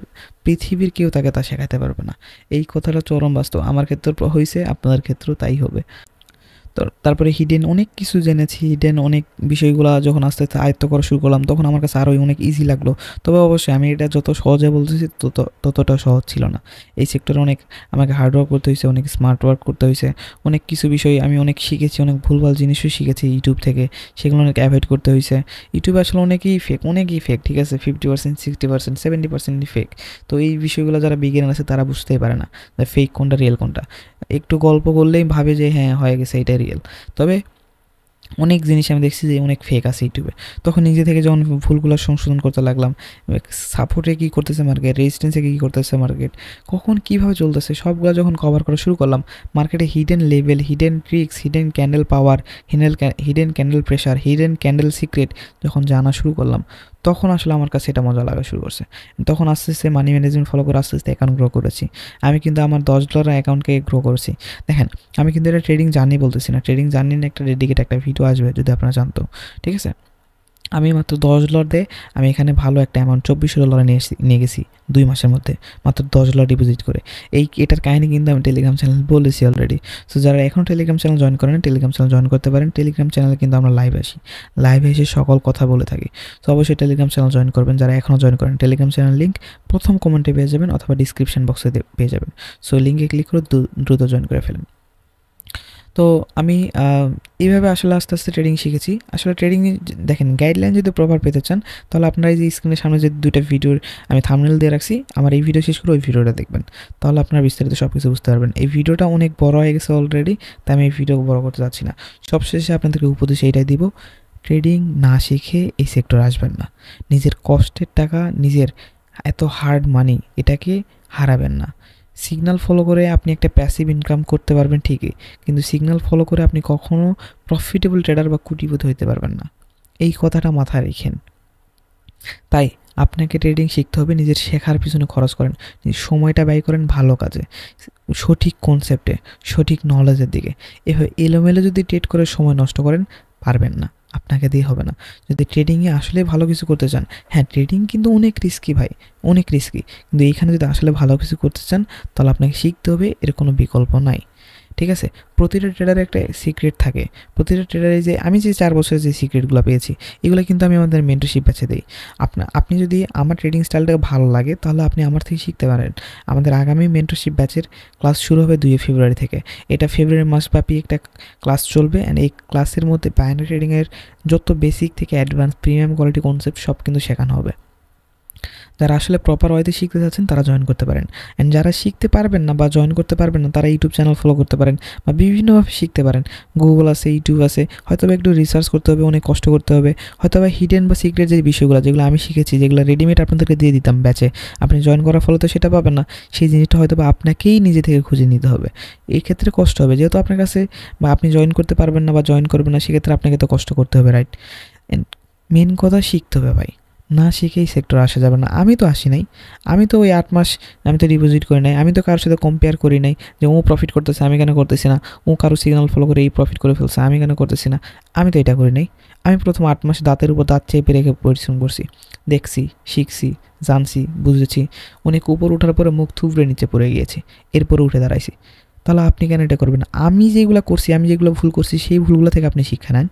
পৃথিবীর কেউ তাকে তা শেখাতে পারবে না। এই কথাটা চরম বাস্তব, আমার ক্ষেত্রে হয়েছে, আপনাদের ক্ষেত্রেও তাই হবে। তো তারপরে হিডেন অনেক কিছু জেনেছি, হিডেন অনেক বিষয়গুলো যখন আস্তে আস্তে আয়ত্ত করা শুরু করলাম তখন আমার কাছে আরোই অনেক ইজি লাগলো। তবে অবশ্যই আমি এটা যত সহজে বলতেছি ততটা সহজ ছিল না। এই সেক্টরে অনেক আমাকে হার্ডওয়ার্ক করতে হয়েছে, অনেক স্মার্ট ওয়ার্ক করতে হয়েছে, অনেক কিছু বিষয় আমি অনেক শিখেছি, অনেক ভুলভাল জিনিসও শিখেছি ইউটিউব থেকে, সেগুলো অনেক অ্যাভয়েড করতে হয়েছে। ইউটিউবে আসলে অনেকই ফেক, ঠিক আছে, 50%, 60%, 70% ফেক। তো এই বিষয়গুলো যারা বিজ্ঞান আছে তারা বুঝতেই পারে না যে ফেক কোনটা রিয়েল কোনটা, একটু গল্প করলেই ভাবে যে হ্যাঁ হয়ে গেছে এটাই রিয়েল। তবে অনেক জিনিস আমি দেখছি যে অনেক ফেক আছে ইউটিউবে। তখন নিজে থেকে যখন ভুলগুলো সংশোধন করতে লাগলাম, সাপোর্টে কী করতেছে মার্কেট, রেজিস্ট্যান্সে কী করতেছে মার্কেট, কখন কীভাবে চলতেছে, সবগুলো যখন কভার করা শুরু করলাম, মার্কেটে hidden level, hidden tricks, hidden candle power, hidden candle pressure, hidden candle secret যখন জানা শুরু করলাম, তখন আসলে আমার কাছে এটা মজা লাগা শুরু করছে। তখন আস্তে আস্তে মানি ম্যানেজমেন্ট ফলো করে আস্তে আস্তে অ্যাকাউন্ট গ্রো করেছি। আমি কিন্তু আমার $10 অ্যাকাউন্টকে গ্রো করেছি। দেখেন আমি কিন্তু এটা ট্রেডিং জার্নি বলতেছি না, ট্রেডিং জার্নি নিয়ে একটা ডেডিকেট একটা ভিডিও আসবে যদি আপনারা জানতো, ঠিক আছে। আমি মাত্র $10 দিয়ে আমি এখানে ভালো একটা অ্যামাউন্ট $2400 নিয়ে গেছি 2 মাসের মধ্যে, মাত্র $10 ডিপোজিট করে। এটার কাহিনী কিন্তু আমি টেলিগ্রাম চ্যানেল বলেছি অলরেডি। সো যারা এখনও টেলিগ্রাম চ্যানেল জয়েন করেন, টেলিগ্রাম চ্যানেল জয়েন করতে পারেন। টেলিগ্রাম চ্যানেলে কিন্তু আমরা লাইভে আসি, লাইভে এসে সকল কথা বলে থাকি। সো অবশ্যই টেলিগ্রাম চ্যানেল জয়েন করবেন যারা এখনও জয়েন করেন। টেলিগ্রাম চ্যানেল লিঙ্ক প্রথম কমেন্টে পেয়ে যাবেন অথবা ডিসক্রিপশন বক্সে পেয়ে যাবেন। সো লিঙ্কে ক্লিক করে দ্রুত জয়েন করে ফেলেন। তো আমি এইভাবে আসলে আস্তে আস্তে ট্রেডিং শিখেছি। আসলে ট্রেডিং দেখেন, গাইডলাইন যদি প্রপার পেতে চান তাহলে আপনারা এই যে স্ক্রিনের সামনে যে 2টা ভিডিওর আমি থাম্বনেল দিয়ে রাখছি, আমার এই ভিডিও শেষ করে ওই ভিডিওটা দেখবেন, তাহলে আপনারা বিস্তারিত সব কিছু বুঝতে পারবেন। এই ভিডিওটা অনেক বড় হয়ে গেছে অলরেডি, তাই আমি এই ভিডিও বড় করতে চাচ্ছি না। সবশেষে আপনাদেরকে উপদেশ এইটাই দিব, ট্রেডিং না শিখে এই সেক্টরে আসবেন না। নিজের কষ্টের টাকা, নিজের এত হার্ড মানি, এটাকে হারাবেন না। সিগন্যাল ফলো করে আপনি একটা প্যাসিভ ইনকাম করতে পারবেন ঠিকই, কিন্তু সিগন্যাল ফলো করে আপনি কখনও প্রফিটেবল ট্রেডার বা কোটিপতি হইতে পারবেন না। এই কথাটা মাথায় রেখেন। তাই আপনাকে ট্রেডিং শিখতে হবে, নিজের শেখার পিছনে খরচ করেন, নিজের সময়টা ব্যয় করেন ভালো কাজে, সঠিক কনসেপ্টে, সঠিক নলেজের দিকে। এভাবে এলোমেলো যদি ট্রেড করে সময় নষ্ট করেন, পারবেন না, আপনাকে দিয়ে হবে না। যদি ট্রেডিংয়ে আসলে ভালো কিছু করতে চান, হ্যাঁ ট্রেডিং কিন্তু অনেক রিস্কি ভাই, অনেক রিস্কি, কিন্তু এইখানে যদি আসলে ভালো কিছু করতে চান তাহলে আপনাকে শিখতে হবে, এর কোনো বিকল্প নাই। ঠিক আছে, প্রতিটা ট্রেডারের একটা সিক্রেট থাকে। প্রতিটা ট্রেডারে যে আমি যে 4 বছরে যে সিক্রেটগুলো পেয়েছি, এগুলো কিন্তু আমি আমাদের মেন্টরশিপ ব্যাচে দিই। আপনি যদি আমার ট্রেডিং স্টাইলটা ভালো লাগে তাহলে আপনি আমার থেকে শিখতে পারেন। আমাদের আগামী মেন্টরশিপ ব্যাচের ক্লাস শুরু হবে 2 ফেব্রুয়ারি থেকে। এটা ফেব্রুয়ারি মাসব্যাপী একটা ক্লাস চলবে, অ্যান্ড এই ক্লাসের মধ্যে বাইনারি ট্রেডিংয়ের যত বেসিক থেকে অ্যাডভান্স প্রিমিয়াম কোয়ালিটি কনসেপ্ট সব কিন্তু শেখানো হবে। যারা আসলে প্রপার ওয়েতে শিখতে চাচ্ছেন তারা জয়েন করতে পারেন, অ্যান্ড যারা শিখতে পারবেন না বা জয়েন করতে পারবেন না তারা ইউটিউব চ্যানেল ফলো করতে পারেন বা বিভিন্নভাবে শিখতে পারেন। গুগল আছে, ইউটিউব আছে, হয়তো একটু রিসার্চ করতে হবে, অনেক কষ্ট করতে হবে, হয়তো বা হিডেন বা সিক্রেট যে বিষয়গুলো যেগুলো আমি শিখেছি, যেগুলো রেডিমেড আপনাদেরকে দিয়ে দিতাম ব্যাচে, আপনি জয়েন করার ফলে তো সেটা পাবেন না। সেই জিনিসটা হয়তো বা আপনাকেই নিজে থেকে খুঁজে নিতে হবে। এই ক্ষেত্রে কষ্ট হবে, যেহেতু আপনার কাছে বা আপনি জয়েন করতে পারবেন না বা জয়েন করবেন না, সেক্ষেত্রে আপনাকে তো কষ্ট করতে হবে, রাইট? মেন কথা শিখতে হবে ভাই, না শিখেই সেক্টর আসা যাবে না। আমি তো আসি নাই, আমি তো ওই 8 মাস আমি তো ডিপোজিট করি নাই, আমি তো কারোর সাথে কম্পেয়ার করি নাই যে ও প্রফিট করতেছে আমি কেন করতেছি না, ও কারো সিগন্যাল ফলো করে এই প্রফিট করে ফেলছে আমি কেন করতেছি না। আমি তো এটা করি নাই। আমি প্রথম 8 মাস দাঁতের উপর দাঁত চেপে রেখে পরিশ্রম করছি, দেখছি, শিখছি, জানছি, বুঝেছি, অনেক উপর ওঠার পরে মুখ থুবড়ে নিচে পড়ে গিয়েছি, এরপরে উঠে দাঁড়াইছি। তাহলে আপনি কেন এটা করবেন? আমি যেগুলো করছি, আমি যেগুলো ভুল করছি, সেই ভুলগুলো থেকে আপনি শিক্ষা নেন।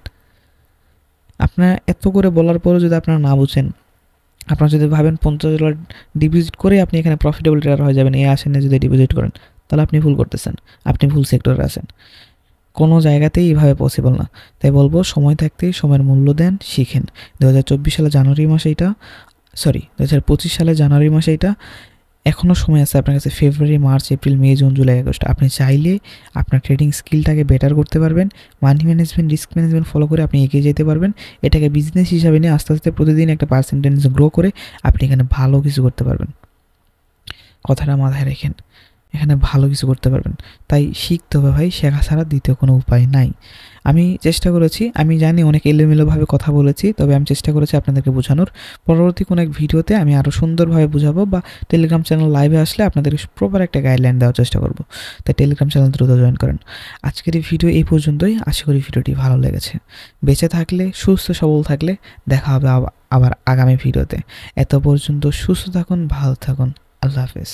আপনার এত করে বলার পরেও যদি আপনারা না বুঝেন, আপনারা যদি ভাবেন $50 ডিপোজিট করে আপনি এখানে প্রফিটেবল ট্রেডার হয়ে যাবেন, এই আশা নিয়ে যদি ডিপোজিট করেন, তাহলে আপনি ভুল করতেছেন, আপনি ভুল সেক্টরে আছেন। কোনো জায়গাতেই এইভাবে পসিবল না। তাই বলবো, সময় থাকতেই সময়ের মূল্য দেন, শিখেন। 2024 সালে জানুয়ারি মাসে এটা, 2025 সালে জানুয়ারি মাসে এটা, এখনও সময় আছে আপনার কাছে। ফেব্রুয়ারি, মার্চ, এপ্রিল, মে, জুন, জুলাই, আগস্ট আপনি চাইলে আপনার ট্রেডিং স্কিলটাকে বেটার করতে পারবেন। Money management, risk management follow করে আপনি এগিয়ে যেতে পারবেন। এটাকে বিজনেস হিসাবে নিয়ে আস্তে আস্তে প্রতিদিন একটা পার্সেন্টেজ গ্রো করে আপনি এখানে ভালো কিছু করতে পারবেন। কথাটা মাথায় রেখেন, এখানে ভালো কিছু করতে পারবেন। তাই শিখতে হবে ভাই, শেখা ছাড়া দ্বিতীয় কোনো উপায় নাই। আমি চেষ্টা করেছি, আমি জানি অনেক এলোমেলোভাবে কথা বলেছি, তবে আমি চেষ্টা করেছি আপনাদেরকে বোঝানোর। পরবর্তী কোনো এক ভিডিওতে আমি আরও সুন্দরভাবে বুঝাবো, বা টেলিগ্রাম চ্যানেল লাইভে আসলে আপনাদের প্রপার একটা গাইডলাইন দেওয়ার চেষ্টা করব। তাই টেলিগ্রাম চ্যানেল দ্রুত জয়েন করেন। আজকের এই ভিডিও এই পর্যন্তই। আশা করি ভিডিওটি ভালো লেগেছে। বেঁচে থাকলে, সুস্থ সবল থাকলে দেখা হবে আবার আগামী ভিডিওতে। এত পর্যন্ত সুস্থ থাকুন, ভালো থাকুন, আল্লাহ হাফেজ।